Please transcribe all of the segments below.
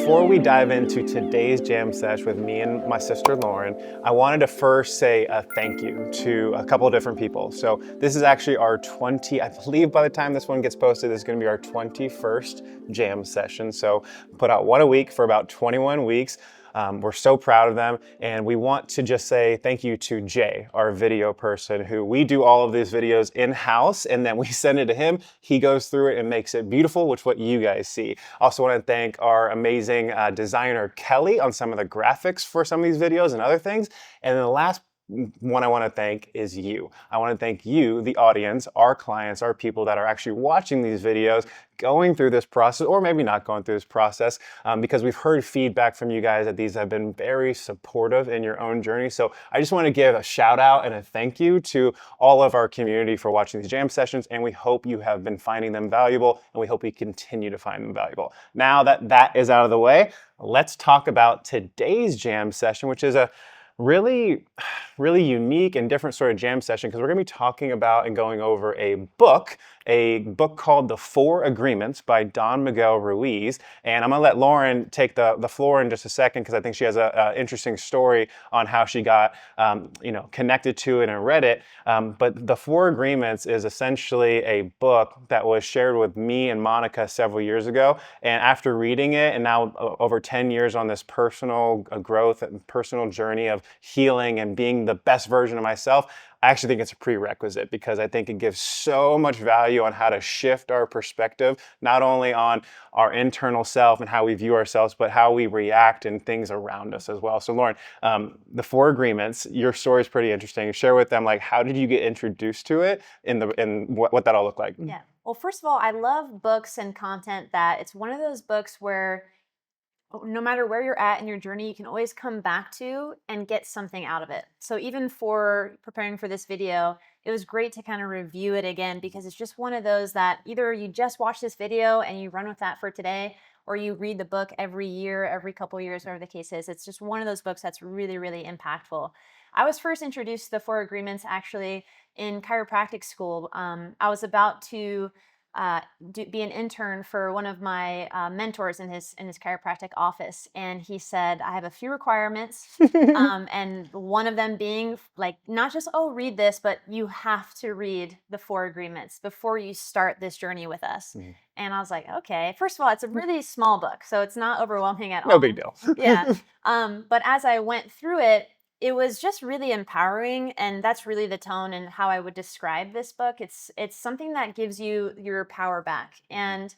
before we dive into today's jam sesh with me and my sister Loren, I wanted to first say a thank you to a couple of different people. So this is actually our I believe by the time this one gets posted, this is going to be our 21st jam session. So put out one a week for about 21 weeks. We're so proud of them, and we want to just say thank you to Jay, our video person, who we do all of these videos in-house, and then we send it to him. He goes through it and makes it beautiful, which is what you guys see. Also want to thank our amazing designer, Kelly, on some of the graphics for some of these videos and other things. And then the last one I want to thank is you. I want to thank you, the audience, our clients, our people that are actually watching these videos, going through this process, or maybe not going through this process, because we've heard feedback from you guys that these have been very supportive in your own journey. So I just want to give a shout out and a thank you to all of our community for watching these jam sessions, and we hope you have been finding them valuable, and we hope we continue to find them valuable. Now that that is out of the way, let's talk about today's jam session, which is a really unique and different sort of jam session, because we're going to be talking about and going over a book called The 4 Agreements by Don Miguel Ruiz. And I'm going to let Loren take the floor in just a second, because I think she has an interesting story on how she got connected to it and read it. But The 4 Agreements is essentially a book that was shared with me and Monica several years ago. And after reading it, and now over 10 years on this personal growth and personal journey of healing and being the best version of myself, I actually think it's a prerequisite, because I think it gives so much value on how to shift our perspective, not only on our internal self and how we view ourselves, but how we react in things around us as well. So Loren, the 4 Agreements, your story is pretty interesting. Share with them, like, how did you get introduced to it and what that all looked like? Yeah. Well, first of all, I love books and content that it's one of those books where no matter where you're at in your journey, you can always come back to and get something out of it. So even for preparing for this video, it was great to kind of review it again, because it's just one of those that either you just watch this video and you run with that for today, or you read the book every year, every couple years, whatever the case is. It's just one of those books that's really, really impactful. I was first introduced to the 4 Agreements actually in chiropractic school. I was about to be an intern for one of my mentors in his chiropractic office, and he said, I have a few requirements, and one of them being like, not just, oh, read this, but you have to read the 4 Agreements before you start this journey with us. Mm-hmm. And I was like, okay, first of all, it's a really small book, so it's not overwhelming at all. No big deal. Yeah. But as I went through it, it was just really empowering, and that's really the tone and how I would describe this book. It's something that gives you your power back. And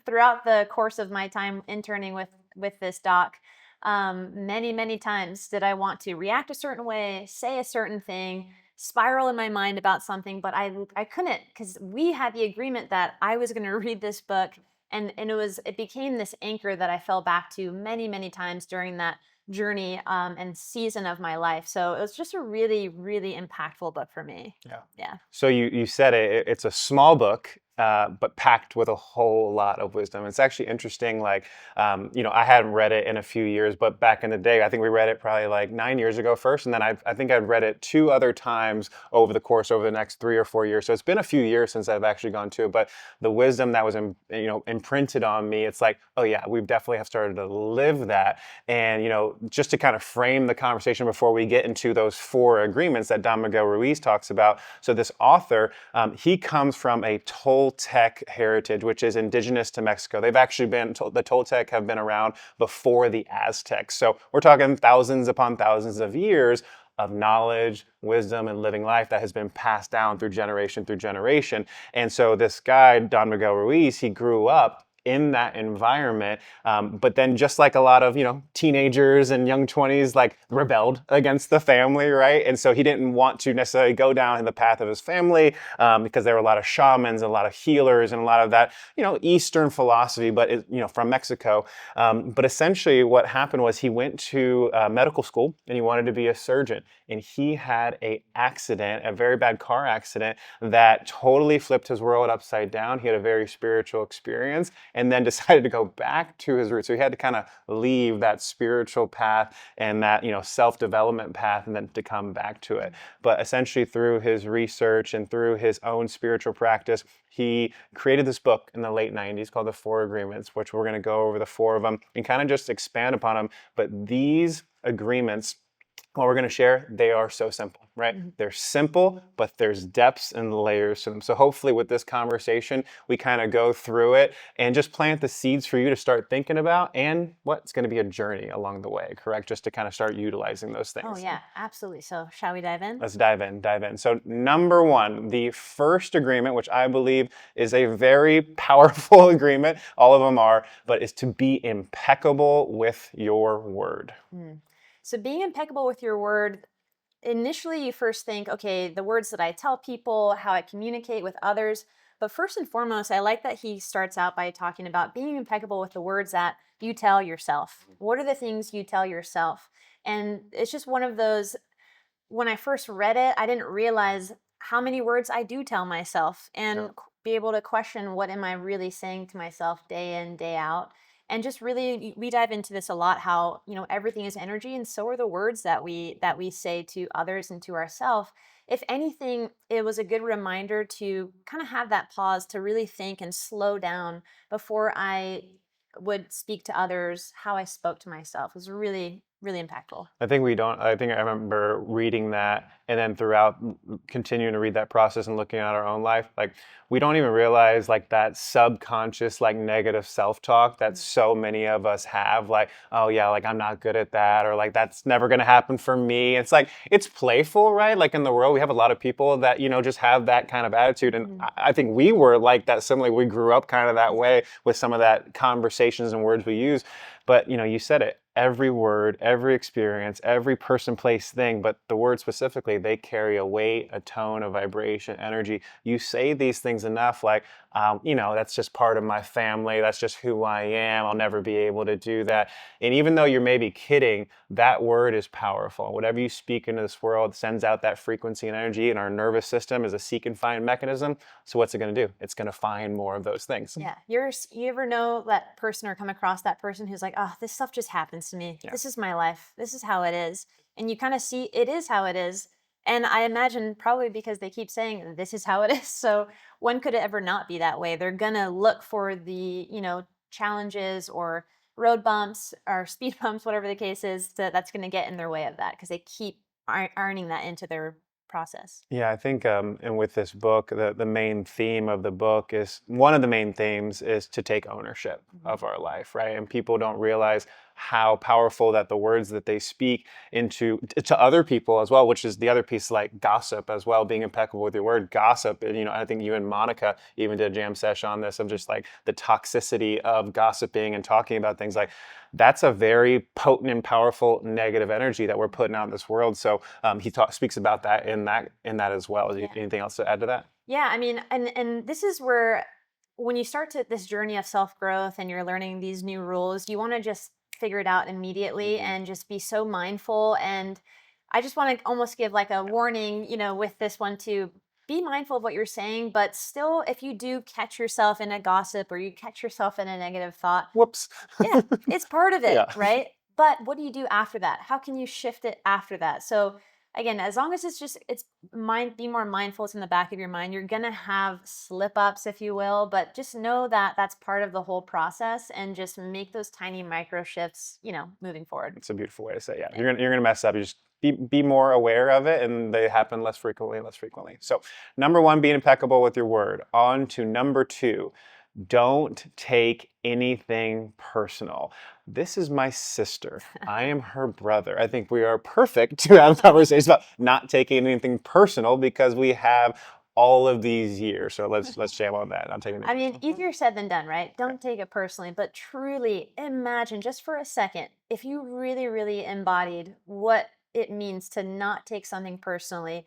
throughout the course of my time interning with this doc, many times did I want to react a certain way, say a certain thing, spiral in my mind about something, but I couldn't, because we had the agreement that I was going to read this book, and it became this anchor that I fell back to many times during that journey and season of my life. So it was just a really impactful book for me. Yeah. So you said it's a small book, but packed with a whole lot of wisdom. It's actually interesting, like, I hadn't read it in a few years, but back in the day, I think we read it probably like 9 years ago first, and then I think I'd read it 2 other times over the next 3 or 4 years. So it's been a few years since I've actually gone to it, but the wisdom that was imprinted on me, it's like, oh yeah, we definitely have started to live that. And just to kind of frame the conversation before we get into those 4 agreements that Don Miguel Ruiz talks about. So this author, he comes from a Toltec heritage, which is indigenous to Mexico. They've actually the Toltec have been around before the Aztecs. So we're talking thousands upon thousands of years of knowledge, wisdom, and living life that has been passed down through generation. And so this guy, Don Miguel Ruiz, he grew up in that environment, but then just like a lot of teenagers and young 20s, like, rebelled against the family, right? And so he didn't want to necessarily go down the path of his family, because there were a lot of shamans, a lot of healers, and a lot of that Eastern philosophy, but from Mexico. But essentially what happened was he went to medical school and he wanted to be a surgeon. and he had a very bad car accident that totally flipped his world upside down. He had a very spiritual experience and then decided to go back to his roots. So he had to kind of leave that spiritual path and that, self-development path and then to come back to it. But essentially through his research and through his own spiritual practice, he created this book in the late 90s called The Four Agreements, which we're going to go over the four of them and kind of just expand upon them. But these agreements, what we're going to share, they are so simple, right? They're simple, but there's depths and layers to them. So hopefully with this conversation, we kind of go through it and just plant the seeds for you to start thinking about and what's going to be a journey along the way, correct? Just to kind of start utilizing those things. Oh, yeah, absolutely. So shall we dive in? Let's dive in. So number one, the first agreement, which I believe is a very powerful agreement, all of them are, but is to be impeccable with your word. So being impeccable with your word, initially you first think, okay, the words that I tell people, how I communicate with others. But first and foremost, I like that he starts out by talking about being impeccable with the words that you tell yourself. What are the things you tell yourself? And it's just one of those, when I first read it, I didn't realize how many words I do tell myself and Yeah. be able to question what am I really saying to myself day in, day out. And just really we dive into this a lot, how, everything is energy and so are the words that we say to others and to ourselves. If anything, it was a good reminder to kind of have that pause to really think and slow down before I would speak to others how I spoke to myself. It was really, really impactful. I think I remember reading that and then throughout continuing to read that process and looking at our own life, like we don't even realize like that subconscious, like negative self-talk that so many of us have, like, oh yeah, like I'm not good at that, or like that's never going to happen for me. It's like, it's playful, right? Like in the world, we have a lot of people that, just have that kind of attitude. And I think we were like that similarly. We grew up kind of that way with some of that conversations and words we use. But, you said it. Every word, every experience, every person, place, thing, but the word specifically, they carry a weight, a tone, a vibration, energy. You say these things enough, like, that's just part of my family. That's just who I am. I'll never be able to do that. And even though you're maybe kidding, that word is powerful. Whatever you speak into this world sends out that frequency and energy, and our nervous system is a seek and find mechanism. So what's it going to do? It's going to find more of those things. Yeah. You ever know that person or come across that person who's like, oh, this stuff just happens to me. Yeah. This is my life. This is how it is. And you kind of see it is how it is. And I imagine probably because they keep saying this is how it is. So when could it ever not be that way? They're going to look for the, challenges or road bumps or speed bumps, whatever the case is, that's going to get in their way of that because they keep ironing that into their process. Yeah, I think, and with this book, the main theme of the book is one of the main themes is to take ownership of our life, right? And people don't realize how powerful that the words that they speak to other people as well, which is the other piece, like gossip as well, being impeccable with your word. Gossip, I think you and Monica even did a jam sesh on this of just like the toxicity of gossiping and talking about things like that's a very potent and powerful negative energy that we're putting out in this world. So he speaks about that in that as well. Is anything else to add to that? Yeah, I mean, and this is where when you start to this journey of self-growth and you're learning these new rules, you want to just figure it out immediately and just be so mindful. And I just want to almost give like a warning, with this one to be mindful of what you're saying, but still, if you do catch yourself in a gossip or you catch yourself in a negative thought, Whoops. yeah, it's part of it, Yeah. right? But what do you do after that? How can you shift it after that? So again, as long as it's be more mindful, it's in the back of your mind. You're gonna have slip ups, if you will, but just know that that's part of the whole process, and just make those tiny micro shifts, moving forward. It's a beautiful way to say, yeah. You're gonna mess up. You just be more aware of it, and they happen less frequently and less frequently. So, number one, being impeccable with your word. On to number two. Don't take anything personal. This is my sister. I am her brother. I think we are perfect to have conversations about not taking anything personal because we have all of these years. So let's jam on that. Not taking I mean, anything easier said than done, right? Don't take it personally, but truly imagine just for a second if you really, really embodied what it means to not take something personally.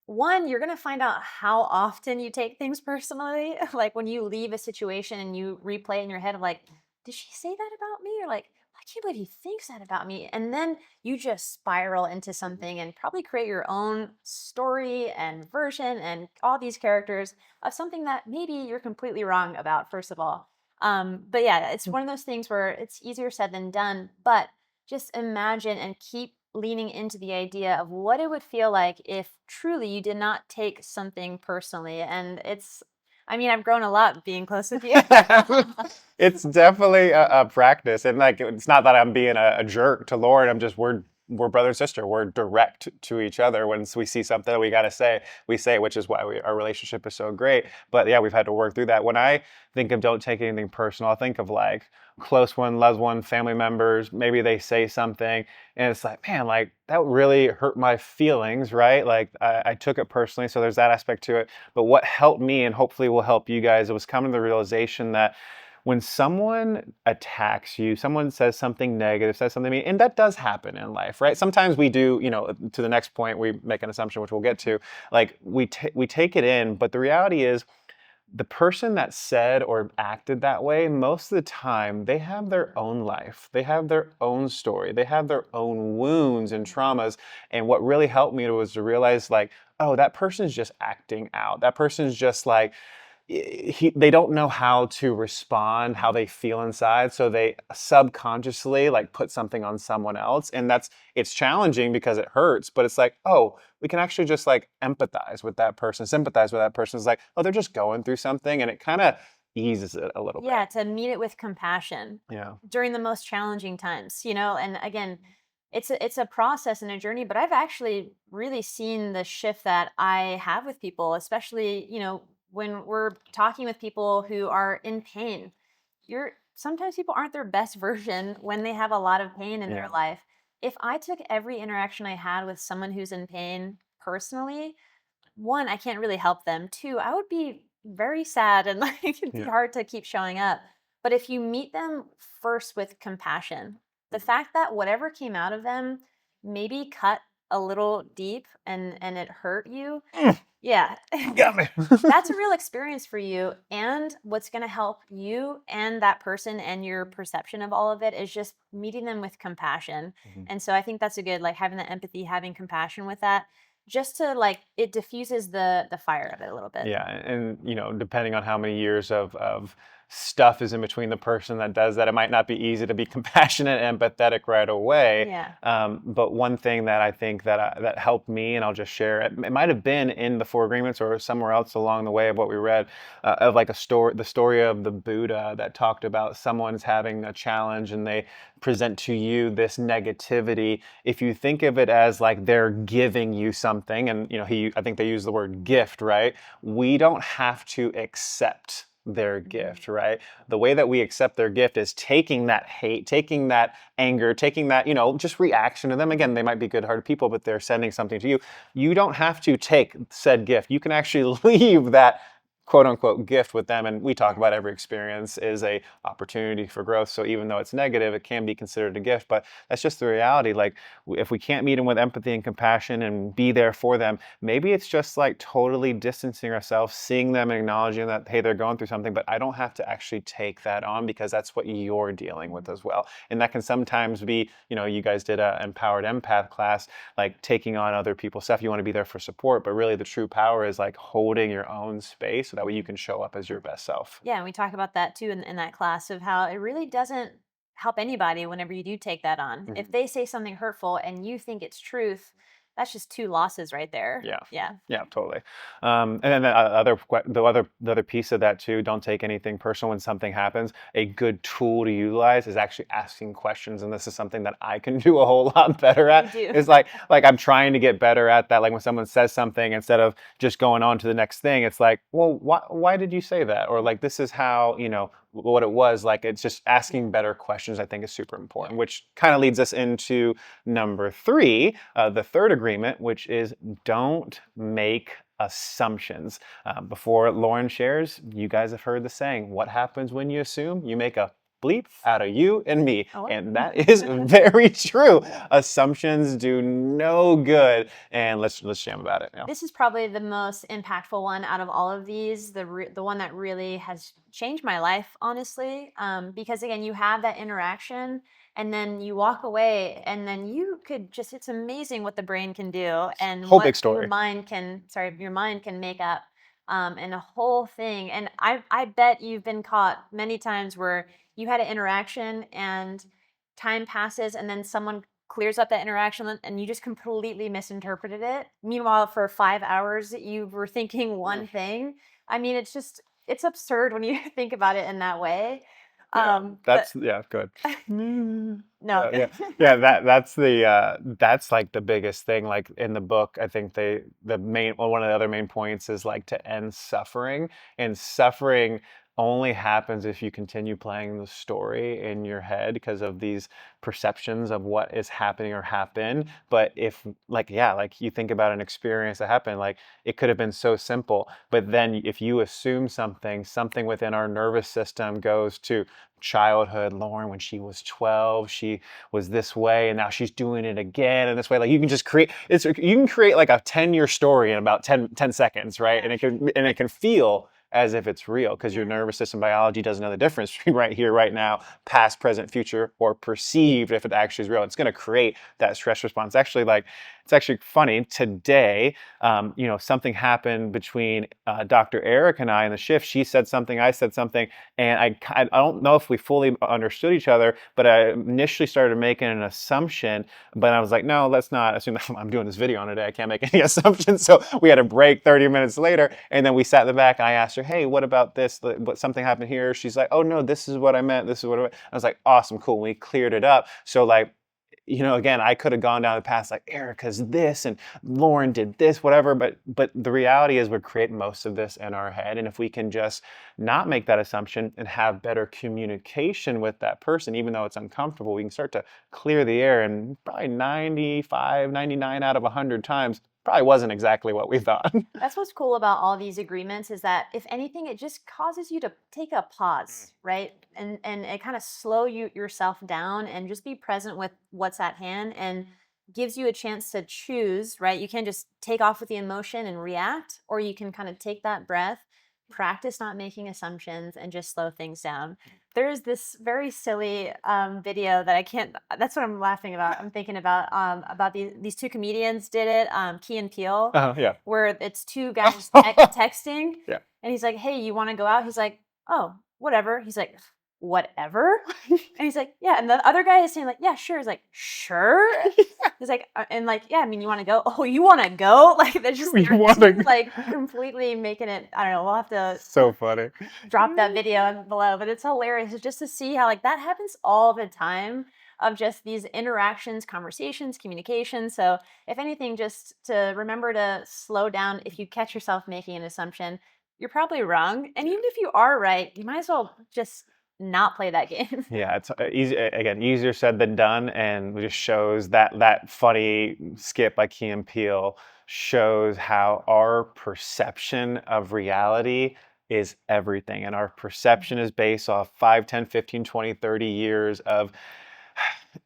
One, you're going to find out how often you take things personally. Like when you leave a situation and you replay it in your head of like, did she say that about me? Or like, I can't believe he thinks that about me. And then you just spiral into something and probably create your own story and version and all these characters of something that maybe you're completely wrong about, first of all. But yeah, it's one of those things where it's easier said than done. But just imagine and keep leaning into the idea of what it would feel like if truly you did not take something personally. And I mean, I've grown a lot being close with you. It's definitely a practice, and like it's not that I'm being a jerk to Lauren. We're brother and sister. We're direct to each other. Once we see something that we got to say, we say, which is why our relationship is so great. But yeah, we've had to work through that. When I think of don't take anything personal, I think of like close one, loved one, family members. Maybe they say something, and it's like, man, like that really hurt my feelings, right? Like I took it personally. So there's that aspect to it. But what helped me, and hopefully will help you guys, it was coming to the realization that when someone attacks you, someone says something negative, says something mean, and that does happen in life, right? Sometimes we do, to the next point, we make an assumption, which we'll get to, like we take it in, but the reality is the person that said or acted that way, most of the time, they have their own life. They have their own story. They have their own wounds and traumas. And what really helped me was to realize, like, oh, that person's just acting out. That person's just like, they don't know how to respond, how they feel inside, so they subconsciously like put something on someone else, and it's challenging because it hurts, but it's like, oh, we can actually just like empathize with that person, sympathize with that person. It's like, oh, they're just going through something, and it kind of eases it a little bit. Yeah, to meet it with compassion Yeah. during the most challenging times, and again, it's a process and a journey, but I've actually really seen the shift that I have with people, especially, when we're talking with people who are in pain. You're Sometimes people aren't their best version when they have a lot of pain in their Yeah. life. If I took every interaction I had with someone who's in pain personally, one, I can't really help them. Two, I would be very sad and like it'd be Yeah. hard to keep showing up. But if you meet them first with compassion, the fact that whatever came out of them maybe cut a little deep and it hurt you, Mm, yeah. got me. That's a real experience for you. And what's going to help you and that person and your perception of all of it is just meeting them with compassion. Mhm. And so I think that's a good, like having the empathy, having compassion with that, just to like, it diffuses the fire of it a little bit. Yeah, and depending on how many years of stuff is in between the person that does that, it might not be easy to be compassionate and empathetic right away. Yeah. But one thing that I think that helped me, and I'll just share it. It might have been in the Four Agreements or somewhere else along the way of what we read, of like the story of the Buddha that talked about someone's having a challenge and they present to you this negativity. If you think of it as like they're giving you something, and I think they use the word gift, right? We don't have to accept their gift, right? The way that we accept their gift is taking that hate, taking that anger, taking that, just reaction to them. Again, they might be good-hearted people, but they're sending something to you. You don't have to take said gift. You can actually leave that quote unquote gift with them. And we talk about every experience is a opportunity for growth. So even though it's negative, it can be considered a gift, but that's just the reality. Like if we can't meet them with empathy and compassion and be there for them, maybe it's just like totally distancing ourselves, seeing them and acknowledging that, hey, they're going through something, but I don't have to actually take that on because that's what you're dealing with as well. And that can sometimes be, you guys did a empowered empath class, like taking on other people's stuff. You want to be there for support, but really the true power is like holding your own space so that way you can show up as your best self. Yeah. And we talk about that too in that class of how it really doesn't help anybody whenever you do take that on. If Mhm. they say something hurtful and you think it's truth, that's just two losses right there. Yeah. Yeah. Yeah, totally. And then the other piece of that too, don't take anything personal when something happens. A good tool to utilize is actually asking questions, and this is something that I can do a whole lot better You at. do. It's like I'm trying to get better at that. Like when someone says something, instead of just going on to the next thing, it's like, well, why did you say that? Or like this is how what it was. Like it's just asking better questions. I think is super important, which kind of leads us into number 3, the third agreement, which is don't make assumptions. Before Lauren shares, you guys have heard the saying, what happens when you assume? You make a bleep out of you and me. Oh, what? And that is very true. Assumptions do no good. And let's jam about it now. This is probably the most impactful one out of all of these. The one that really has changed my life, honestly. Because again, you have that interaction, and then you walk away, and then you could just, it's amazing what the brain can do and Whole what big story. your mind can make up, and a whole thing. And I bet you've been caught many times where you had an interaction and time passes and then someone clears up that interaction and you just completely misinterpreted it. Meanwhile, for 5 hours, you were thinking one thing. I mean, it's absurd when you think about it in that way. Yeah, But that's yeah, good. Mm. no. Yeah, that's like the biggest thing. Like in the book, I think one of the other main points is like to end suffering, and suffering only happens if you continue playing the story in your head because of these perceptions of what is happening or happened. But if like yeah, like you think about an experience that happened, like it could have been so simple, but then if you assume something within our nervous system goes to childhood. Lauren, when she was 12, she was this way, and now she's doing it again in this way. Like you can just you can create like a 10-year story in about 10 seconds, right? Yeah. And it can feel as if it's real because your nervous system biology doesn't know the difference between right here, right now, past, present, future, or perceived if it actually is real. It's going to create that stress response. It's actually funny today. Something happened between Dr. Eric and I in the shift. She said something, I said something, and I don't know if we fully understood each other, but I initially started making an assumption, but I was like, no, let's not assume that. I'm doing this video on today. I can't make any assumptions. So we had a break 30 minutes later, and then we sat in the back, and I asked her, hey, what about this? What something happened here? She's like, oh no, this is what I meant. This is what I meant. I was like, awesome, cool. We cleared it up. So like, again, I could have gone down the path like Erica's this and Lauren did this, whatever. But the reality is we're creating most of this in our head. And if we can just not make that assumption and have better communication with that person, even though it's uncomfortable, we can start to clear the air. And probably 95, 99 out of 100 times, probably wasn't exactly what we thought. That's what's cool about all these agreements is that if anything, it just causes you to take a pause, right? And it kind of slow yourself down and just be present with what's at hand and gives you a chance to choose, right? You can't just take off with the emotion and react, or you can kind of take that breath, practice not making assumptions, and just slow things down. There's this very silly video that I can't. That's what I'm laughing about. I'm thinking about these two comedians did it. Key and Peele, Yeah. where it's two guys texting, Yeah. and he's like, "Hey, you want to go out?" He's like, "Oh, whatever." He's like, "Whatever," and he's like, "Yeah." And the other guy is saying like, "Yeah, sure." He's like, "Sure." He's like, and like, "Yeah, I mean, you want to go?" "Oh, you want to go?" Like they're just You wanna go. like completely making it. I don't know. We'll have to So funny. drop that video below, but it's hilarious just to see how like that happens all the time of just these interactions, conversations, communication. So if anything, just to remember to slow down. If you catch yourself making an assumption, you're probably wrong, and even if you are right, you might as well just not play that game. Yeah, it's again, easier said than done, and it just shows that funny skit by Key and Peele shows how our perception of reality is everything. And our perception is based off 5, 10, 15, 20, 30 years of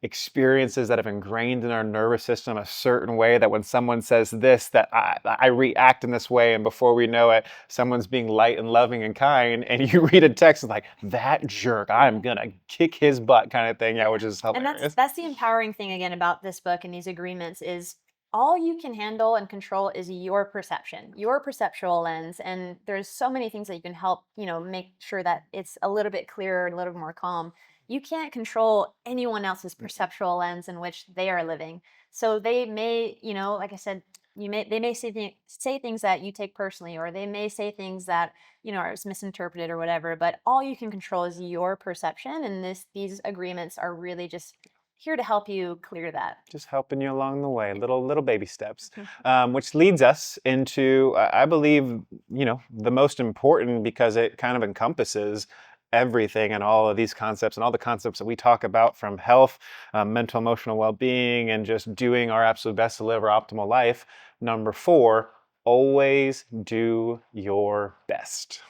experiences that have ingrained in our nervous system a certain way that when someone says this, that I react in this way, and before we know it, someone's being light and loving and kind, and you read a text and like, that jerk, I'm gonna kick his butt kind of thing. Yeah, which is And hilarious. that's the empowering thing again about this book and these agreements is all you can handle and control is your perception, your perceptual lens. And there's so many things that you can help, make sure that it's a little bit clearer, a little more calm. You can't control anyone else's perceptual lens in which they are living. So they may, like I said, they may say things that you take personally, or they may say things that are misinterpreted or whatever, but all you can control is your perception, and these agreements are really just here to help you clear that. Just helping you along the way, little baby steps, Mhm. which leads us into, I believe, the most important because it kind of encompasses everything and all of these concepts and all the concepts that we talk about from health, mental, emotional well-being, and just doing our absolute best to live our optimal life. Number 4, always do your best.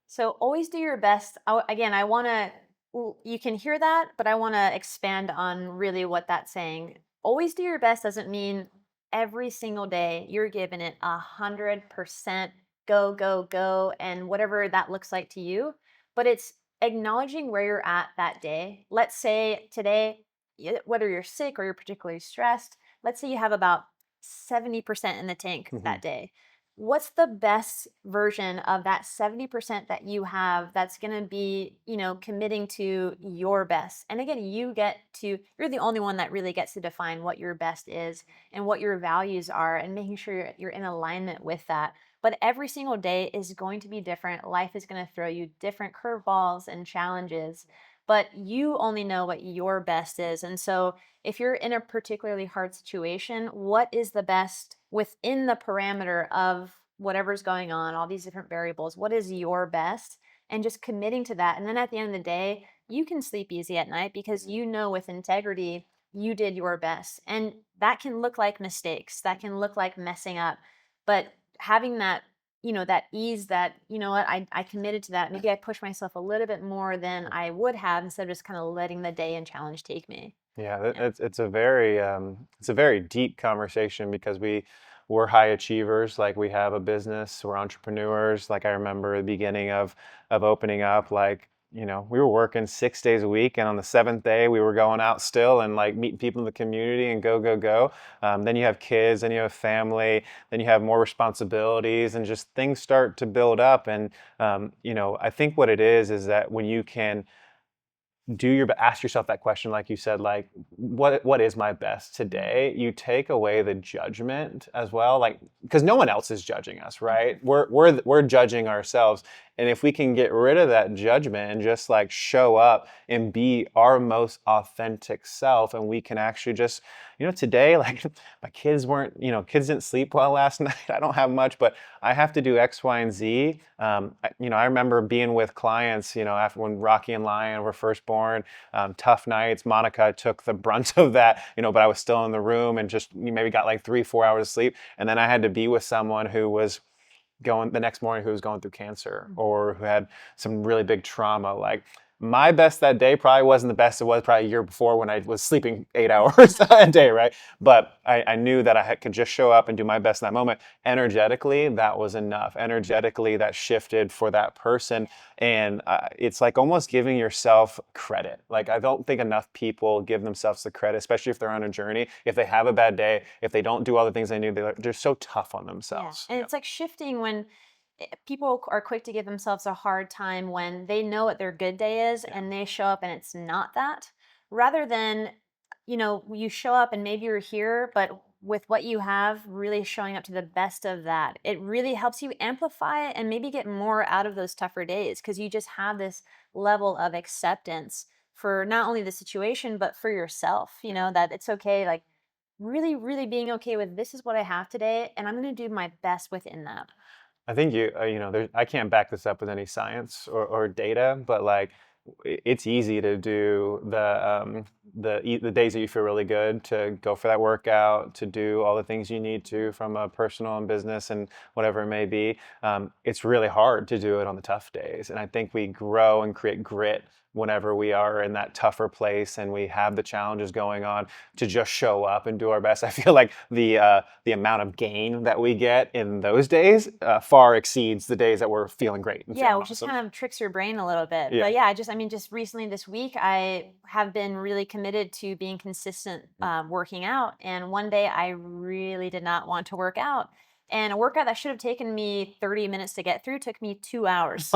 So always do your best. Again, I want to, you can hear that, but I want to expand on really what that's saying. Always do your best doesn't mean every single day you're giving it 100% go, go, go, and whatever that looks like to you. But it's acknowledging where you're at that day. Let's say today, whether you're sick or you're particularly stressed, let's say you have about 70% in the tank Mhm. that day. What's the best version of that 70% that you have that's going to be, committing to your best? And again, you're the only one that really gets to define what your best is and what your values are, and making sure you're in alignment with that. But every single day is going to be different. Life is going to throw you different curveballs and challenges, but you only know what your best is. And so, if you're in a particularly hard situation, what is the best within the parameter of whatever's going on, all these different variables? What is your best? And just committing to that. And then at the end of the day, you can sleep easy at night because you know with integrity you did your best. And that can look like mistakes, that can look like messing up. But having that, that ease, that, what, I committed to that. Maybe I pushed myself a little bit more than I would have, instead of just kind of letting the day and challenge take me. Yeah, Yeah. it's a very deep conversation because we're high achievers. Like we have a business, we're entrepreneurs. Like I remember the beginning of opening up, like we were working 6 days a week, and on the seventh day we were going out still and like meeting people in the community and go go go. Then you have kids, then you have family, then you have more responsibilities, and just things start to build up. And I think what it is that when you can ask yourself that question, like you said, like what is my best today, you take away the judgment as well, like because no one else is judging us, right? We're judging ourselves. And if we can get rid of that judgment and just like show up and be our most authentic self, and we can actually just today, like my kids weren't, kids didn't sleep well last night. I don't have much, but I have to do X, Y, and Z. I remember being with clients, after when Rocky and Lion were first born, tough nights. Monica took the brunt of that, but I was still in the room and just maybe got like 3-4 hours of sleep. And then I had to be with someone who was going the next morning, who was going through cancer or who had some really big trauma. Like my best that day probably wasn't the best it was probably a year before when I was sleeping 8 hours a day, right? But I knew that could just show up and do my best in that moment. Energetically, that was enough. Energetically, that shifted for that person. And it's like almost giving yourself credit. Like I don't think enough people give themselves the credit, especially if they're on a journey. If they have a bad day, if they don't do all the things they do, they're so tough on Yeah. themselves. And it's like shifting when people are quick to give themselves a hard time when they know what their good day is, Yeah. and they show up and it's not that. Rather than, you show up and maybe you're here, but with what you have, really showing up to the best of that. It really helps you amplify and maybe get more out of those tougher days, because you just have this level of acceptance for not only the situation, but for yourself, that it's okay. Like, really, really being okay with, this is what I have today, and I'm going to do my best within that. I think I can't back this up with any science or data, but like it's easy to do the days that you feel really good, to go for that workout, to do all the things you need to from a personal and business and whatever it may be. It's really hard to do it on the tough days, and I think we grow and create grit whenever we are in that tougher place and we have the challenges going on, to just show up and do our best. I feel like the amount of gain that we get in those days far exceeds the days that we're feeling great and Yeah, feeling which just awesome. kind of tricks your brain a little bit. Yeah. But yeah, just recently this week, I have been really committed to being consistent working out. And one day I really did not want to work out. And a workout that should have taken me 30 minutes to get through took me 2 hours.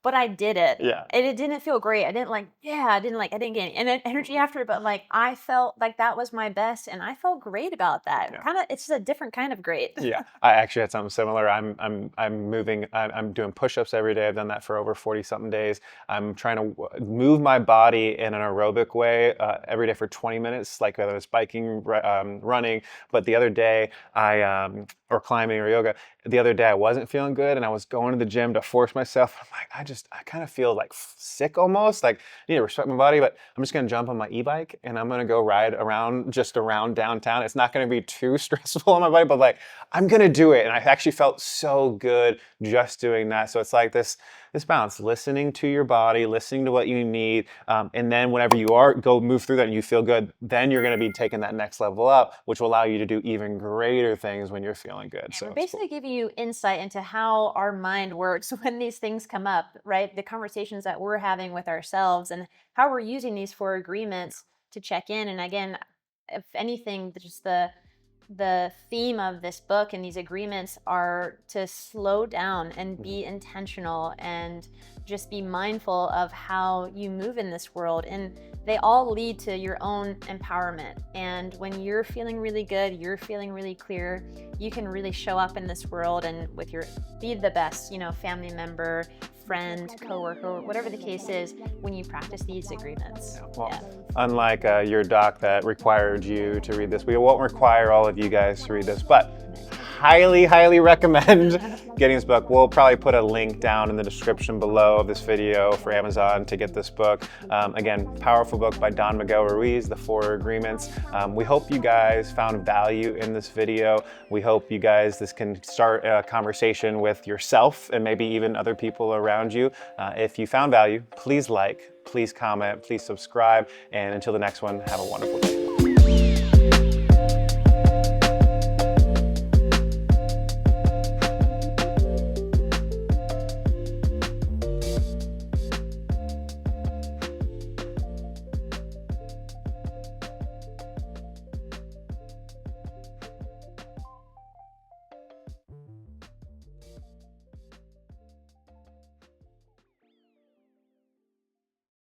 But I did it. Yeah. And it didn't feel great. I didn't get any energy after it, but like I felt like that was my best, and I felt great about that. Yeah. Kind of, it's just a different kind of great. Yeah, I actually had something similar. I'm moving. I'm doing push-ups every day. I've done that for over 40 something days. I'm trying to move my body in an aerobic way every day for 20 minutes, like whether it's biking, running. But the other day, or climbing or yoga. The other day I wasn't feeling good, and I was going to the gym to force myself. I'm like, I kind of feel like sick almost. Like I need to respect my body, but I'm just gonna jump on my e-bike and I'm gonna go ride just around downtown. It's not gonna be too stressful on my body, but like I'm gonna do it. And I actually felt so good just doing that. So it's like this balance, listening to your body, listening to what you need, and then whenever you go move through that and you feel good, then you're going to be taking that next level up, which will allow you to do even greater things when you're feeling good. And So we're it's cool. basically giving you insight into how our mind works when these things come up, right? The conversations that we're having with ourselves and how we're using these 4 agreements to check in. And again, if anything, just the theme of this book and these agreements are to slow down and be intentional and just be mindful of how you move in this world. And they all lead to your own empowerment. And when you're feeling really good, you're feeling really clear, you can really show up in this world and be the best, family member, friend, coworker, whatever the case is, when you practice these agreements. Unlike your doc that required you to read this, we won't require all of you guys to read this, but highly recommend getting this book. We'll probably put a link down in the description below of this video for Amazon to get this book. Again, powerful book by Don Miguel Ruiz, The 4 Agreements. We hope you guys found value in this video. We hope this can start a conversation with yourself and maybe even other people around you. If you found value, please like, please comment, please subscribe, and until the next one, have a wonderful day.